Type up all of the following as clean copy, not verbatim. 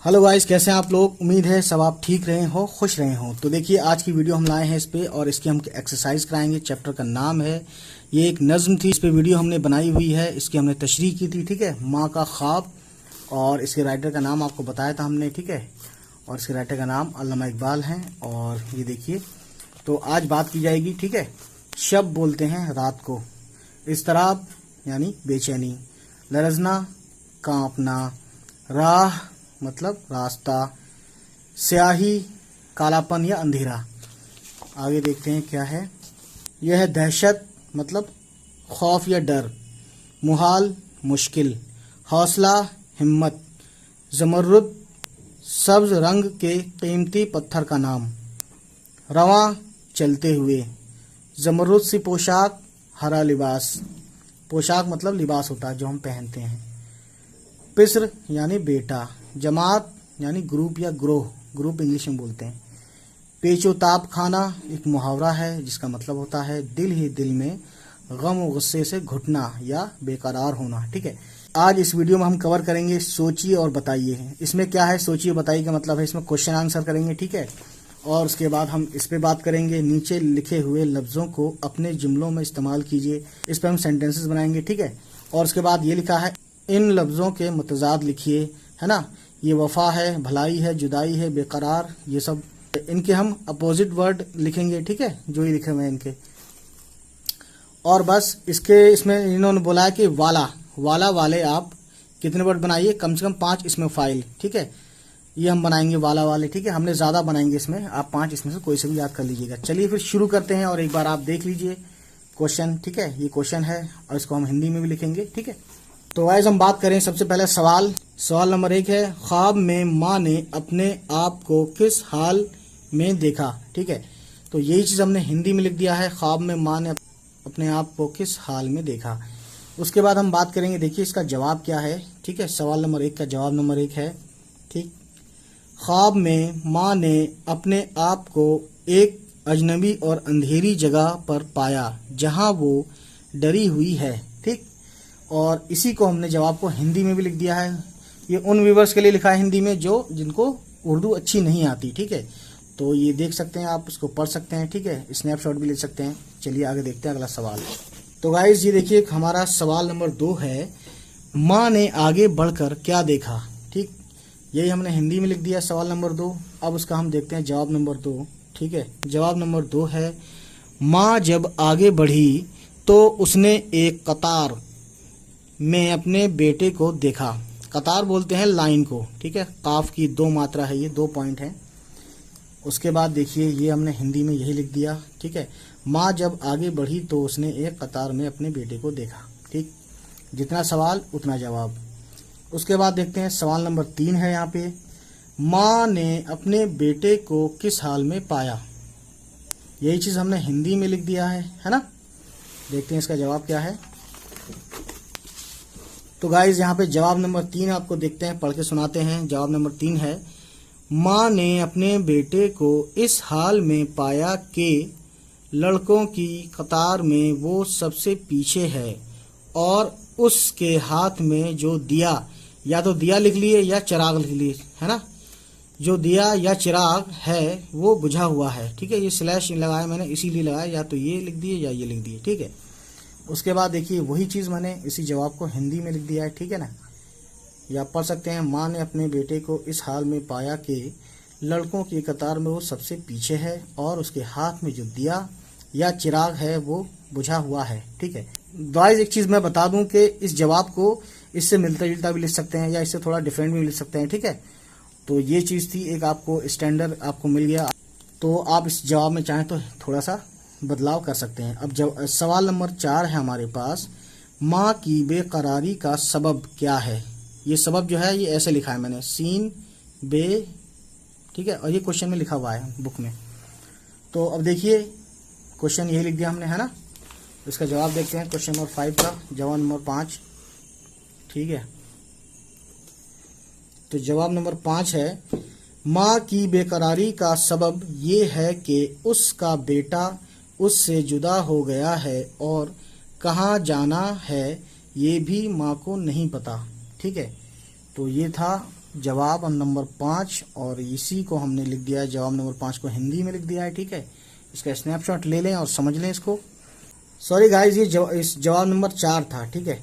Hello guys, कैसे हैं आप लोग। उम्मीद है सब आप ठीक रहे हो, खुश रहे हो। तो देखिए आज की वीडियो हम लाए हैं इस पे और इसकी हम एक्सरसाइज कराएंगे। चैप्टर का नाम है, ये एक नज्म थी, इस पे वीडियो हमने बनाई हुई है, इसकी हमने तशरीह की थी। ठीक है, माँ का ख्वाब। और इसके राइटर का नाम आपको बताया था हमने। ठीक है, और इसके राइटर का नाम अल्लामा इकबाल हैं। और ये देखिए, तो आज बात की जाएगी। ठीक है, शब बोलते हैं रात को, इस्तराब यानी बेचैनी, लरजना कांपना, राह मतलब रास्ता, स्याही कालापन या अंधेरा। आगे देखते हैं क्या है। यह है दहशत मतलब खौफ या डर, मुहाल मुश्किल, हौसला हिम्मत, जमरुद सब्ज रंग के कीमती पत्थर का नाम, रवां चलते हुए, जमरुद सी पोशाक हरा लिबास, पोशाक मतलब लिबास होता है जो हम पहनते हैं, पिस्र यानी बेटा, जमात यानी ग्रुप या ग्रोह, ग्रुप इंग्लिश में बोलते हैं, पेचोताप खाना एक मुहावरा है जिसका मतलब होता है दिल ही दिल में गम और गुस्से से घुटना या बेकरार होना। ठीक है, आज इस वीडियो में हम कवर करेंगे सोचिए और बताइए। इसमें क्या है, सोचिए बताइए का मतलब है इसमें क्वेश्चन आंसर करेंगे। ठीक है, और उसके बाद हम इस पे बात करेंगे, नीचे लिखे हुए लफ्ज़ों को अपने जुमलों में इस्तेमाल कीजिए। इस पर हम सेंटेंसेस बनाएंगे। ठीक है, और उसके बाद ये लिखा है इन लफ्ज़ों के मुतजाद लिखिए, है ना। ये वफा है, भलाई है, जुदाई है, बेकरार, ये सब इनके हम अपोजिट वर्ड लिखेंगे। ठीक है, जो ये लिखे हुए हैं इनके। और बस इसमें इन्होंने बोला है कि वाला वाला वाले आप कितने वर्ड बनाइए, कम से कम 5 इसमें फाइल। ठीक है, ये हम बनाएंगे वाला वाले। ठीक है, हमने ज़्यादा बनाएंगे इसमें, आप 5 इसमें से कोई से भी याद कर लीजिएगा। चलिए फिर शुरू करते हैं और एक बार आप देख लीजिए क्वेश्चन। ठीक है, ये क्वेश्चन है और इसको हम हिंदी में भी लिखेंगे। ठीक है, तो वाइज हम बात करें सबसे पहले सवाल नंबर 1 है, ख्वाब में माँ ने अपने आप को किस हाल में देखा। ठीक है, तो यही चीज़ हमने हिंदी में लिख दिया है, ख्वाब में माँ ने अपने आप को किस हाल में देखा। उसके बाद हम बात करेंगे, देखिए इसका जवाब क्या है। ठीक है, सवाल नंबर 1 का जवाब नंबर 1 है, ठीक, ख्वाब में माँ ने अपने आप को एक अजनबी और अंधेरी जगह पर पाया जहाँ वो डरी हुई है। ठीक, और इसी को हमने जवाब को हिंदी में भी लिख दिया है। ये उन व्यूवर्स के लिए लिखा है हिंदी में जो जिनको उर्दू अच्छी नहीं आती। ठीक है, तो ये देख सकते हैं, आप इसको पढ़ सकते हैं। ठीक है, स्नैपशॉट भी ले सकते हैं। चलिए आगे देखते हैं अगला सवाल। तो गाइस ये देखिए हमारा सवाल नंबर 2 है, माँ ने आगे बढ़कर क्या देखा। ठीक, यही हमने हिंदी में लिख दिया सवाल नंबर 2। अब उसका हम देखते हैं जवाब नंबर 2। ठीक है, जवाब नंबर 2 है, माँ जब आगे बढ़ी तो उसने एक कतार में अपने बेटे को देखा। कतार बोलते हैं लाइन को। ठीक है, काफ की 2 मात्रा है, ये 2 पॉइंट हैं। उसके बाद देखिए ये हमने हिंदी में यही लिख दिया। ठीक है, माँ जब आगे बढ़ी तो उसने एक कतार में अपने बेटे को देखा। ठीक, जितना सवाल उतना जवाब। उसके बाद देखते हैं सवाल नंबर 3 है यहाँ पे, माँ ने अपने बेटे को किस हाल में पाया। यही चीज़ हमने हिंदी में लिख दिया है ना। देखते हैं इसका जवाब क्या है। तो गाइज यहाँ पे जवाब नंबर 3 आपको देखते हैं, पढ़ के सुनाते हैं। जवाब नंबर 3 है, माँ ने अपने बेटे को इस हाल में पाया कि लड़कों की कतार में वो सबसे पीछे है और उसके हाथ में जो दिया, या तो दिया लिख लिए या चिराग लिख लिए, है ना, जो दिया या चिराग है वो बुझा हुआ है। ठीक है, ये स्लैश लगाया मैंने इसीलिए लगाया, या तो ये लिख दिए या ये लिख दिए। ठीक है, उसके बाद देखिए वही चीज़ मैंने इसी जवाब को हिंदी में लिख दिया है। ठीक है ना, या पढ़ सकते हैं, माँ ने अपने बेटे को इस हाल में पाया कि लड़कों की कतार में वो सबसे पीछे है और उसके हाथ में जो दिया या चिराग है वो बुझा हुआ है। ठीक है, गाइस एक चीज़ मैं बता दूं कि इस जवाब को इससे मिलता जुलता भी लिख सकते हैं या इससे थोड़ा डिफरेंट भी लिख सकते हैं। ठीक है, तो ये चीज़ थी, एक आपको स्टैंडर्ड आपको मिल गया, तो आप इस जवाब में चाहें तो थोड़ा सा बदलाव कर सकते हैं। अब जब सवाल नंबर 4 है हमारे पास, माँ की बेकरारी का सबब क्या है। ये सबब जो है ये ऐसे लिखा है मैंने, सीन बे। ठीक है, और ये क्वेश्चन में लिखा हुआ है बुक में। तो अब देखिए क्वेश्चन यही लिख दिया हमने, है ना। इसका जवाब देखते हैं क्वेश्चन नंबर 5 का, जवाब नंबर 5। ठीक है, तो जवाब नंबर 5 है, माँ की बेकरारी का सबब ये है कि उसका बेटा उससे जुदा हो गया है और कहाँ जाना है ये भी माँ को नहीं पता। ठीक है, तो ये था जवाब नंबर 5, और इसी को हमने लिख दिया है, जवाब नंबर 5 को हिंदी में लिख दिया है। ठीक है, इसका स्नैपशॉट ले लें और समझ लें इसको। सॉरी गाइस, ये इस जवाब नंबर 4 था। ठीक है,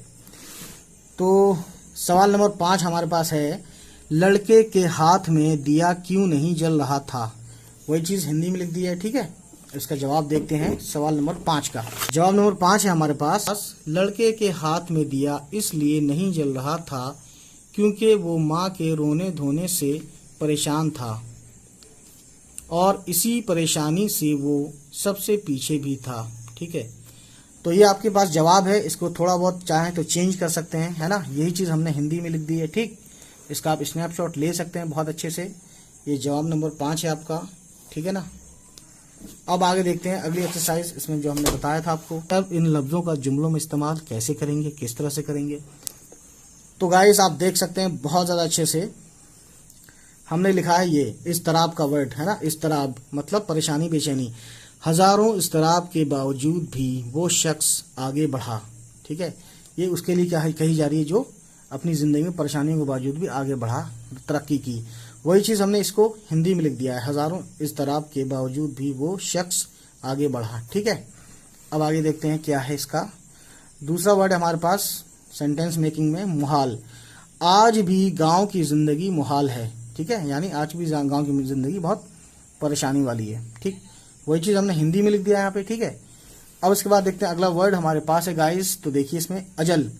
तो सवाल नंबर 5 हमारे पास है, लड़के के हाथ में दिया क्यों नहीं जल रहा था। वही चीज़ हिंदी में लिख दी है। ठीक है, इसका जवाब देखते हैं सवाल नंबर 5 का। जवाब नंबर 5 है हमारे पास, लड़के के हाथ में दिया इसलिए नहीं जल रहा था क्योंकि वो माँ के रोने धोने से परेशान था और इसी परेशानी से वो सबसे पीछे भी था। ठीक है, तो ये आपके पास जवाब है। इसको थोड़ा बहुत चाहें तो चेंज कर सकते हैं, है ना। यही चीज़ हमने हिंदी में लिख दी है। ठीक, इसका आप स्नैपशॉट ले सकते हैं बहुत अच्छे से। ये जवाब नंबर 5 है आपका। ठीक है ना। अब आगे देखते हैं अगली एक्सरसाइज। इसमें जो हमने बताया था आपको, तब इन लफ्ज़ों का जुमलों में इस्तेमाल कैसे करेंगे, किस तरह से करेंगे। तो गाइस आप देख सकते हैं बहुत ज़्यादा अच्छे से हमने लिखा है ये इज़्तिराब का वर्ड, है ना। इज़्तिराब मतलब परेशानी, बेचैनी। हज़ारों इज़्तिराब के बावजूद भी वो शख्स आगे बढ़ा। ठीक है, ये उसके लिए क्या है, कही जा रही है, जो अपनी ज़िंदगी में परेशानियों के बावजूद भी आगे बढ़ा, तरक्की की। वही चीज़ हमने इसको हिंदी में लिख दिया है, हज़ारों इज़्तिराब के बावजूद भी वो शख्स आगे बढ़ा। ठीक है, अब आगे देखते हैं क्या है इसका दूसरा वर्ड हमारे पास सेंटेंस मेकिंग में, मुहाल। आज भी गांव की ज़िंदगी मुहाल है। ठीक है, यानी आज भी गांव की ज़िंदगी बहुत परेशानी वाली है। ठीक, वही चीज़ हमने हिंदी में लिख दिया है यहाँ पे। ठीक है, अब इसके बाद देखते हैं अगला वर्ड हमारे पास है गाइस। तो देखिए इसमें अजल।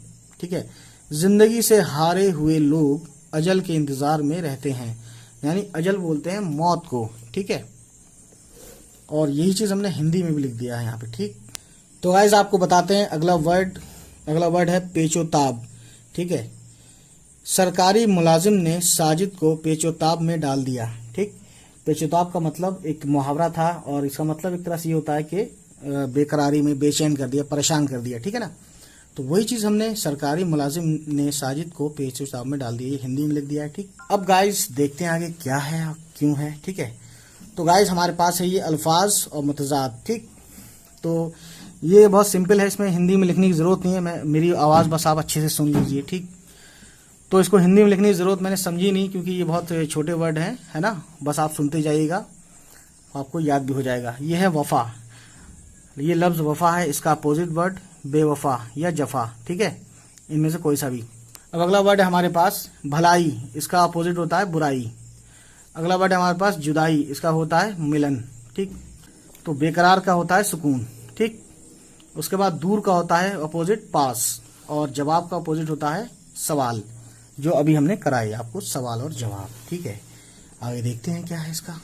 ठीक है, ज़िंदगी से हारे हुए लोग अजल के इंतज़ार में रहते हैं, यानी अजल बोलते हैं मौत को। ठीक है, और यही चीज़ हमने हिंदी में भी लिख दिया है यहाँ पे। ठीक, तो गाइस आपको बताते हैं अगला वर्ड है पेचोताब। ठीक है, सरकारी मुलाजिम ने साजिद को पेचोताब में डाल दिया। ठीक, पेचोताब का मतलब एक मुहावरा था और इसका मतलब एक तरह से ये होता है कि बेकरारी में बेचैन कर दिया, परेशान कर दिया। ठीक है ना, तो वही चीज़ हमने सरकारी मुलाजिम ने साजिद को पेचोताब में डाल दिया, ये हिंदी में लिख दिया है। ठीक, अब गाइस देखते हैं आगे क्या है और क्यों है। ठीक है, तो गाइस हमारे पास है ये अल्फाज और मुतजाद। ठीक, तो ये बहुत सिंपल है, इसमें हिंदी में लिखने की ज़रूरत नहीं है। मेरी आवाज़ बस आप अच्छे से सुन लीजिए। ठीक, तो इसको हिंदी में लिखने की ज़रूरत मैंने समझी नहीं, क्योंकि ये बहुत छोटे वर्ड हैं, है ना। बस आप सुनते जाइएगा, आपको याद भी हो जाएगा। ये है वफ़ा। ये लफ्ज़ वफ़ा है, इसका अपोजिट वर्ड बेवफ़ा या जफ़ा। ठीक है, इनमें से कोई सा भी। अब अगला वर्ड है हमारे पास भलाई, इसका अपोजिट होता है बुराई। अगला वर्ड है हमारे पास जुदाई, इसका होता है मिलन। ठीक, तो बेकरार का होता है सुकून। ठीक, उसके बाद दूर का होता है अपोजिट पास, और जवाब का अपोजिट होता है सवाल, जो अभी हमने कराई आपको, सवाल और जवाब। ठीक है, आगे देखते हैं क्या है इसका।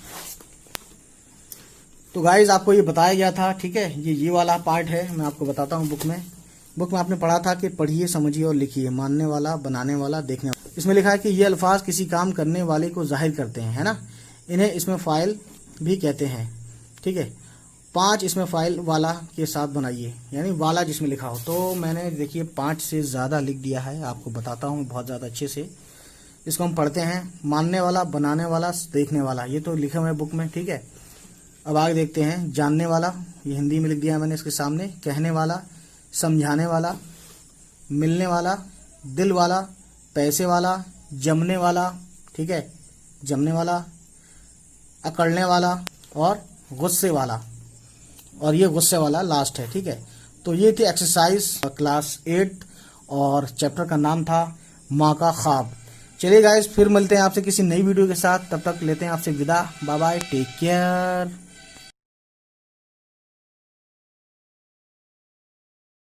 तो गाइज आपको ये बताया गया था। ठीक है, ये वाला पार्ट है, मैं आपको बताता हूँ। बुक में आपने पढ़ा था कि पढ़िए, समझिए और लिखिए, मानने वाला, बनाने वाला, देखने वाला। इसमें लिखा है कि ये अल्फाज किसी काम करने वाले को जाहिर करते हैं, है ना। इन्हें इसमें फ़ाइल भी कहते हैं। ठीक है, 5 इसमें फ़ाइल वाला के साथ बनाइए, यानी वाला जिसमें लिखा हो। तो मैंने देखिए 5 से ज़्यादा लिख दिया है, आपको बताता हूँ बहुत ज़्यादा अच्छे से। इसको हम पढ़ते हैं, मानने वाला, बनाने वाला, देखने वाला, ये तो लिखे हुए बुक में। ठीक है, अब आगे देखते हैं। जानने वाला, ये हिंदी में लिख दिया है मैंने इसके सामने। कहने वाला, समझाने वाला, मिलने वाला, दिल वाला, पैसे वाला, जमने वाला। ठीक है, जमने वाला, अकड़ने वाला और गुस्से वाला, और ये गुस्से वाला लास्ट है। ठीक है, तो ये थी एक्सरसाइज क्लास 8 और चैप्टर का नाम था माँ का ख्वाब। चलिए गाइस, फिर मिलते हैं आपसे किसी नई वीडियो के साथ। तब तक लेते हैं आपसे विदा। Bye bye, take care.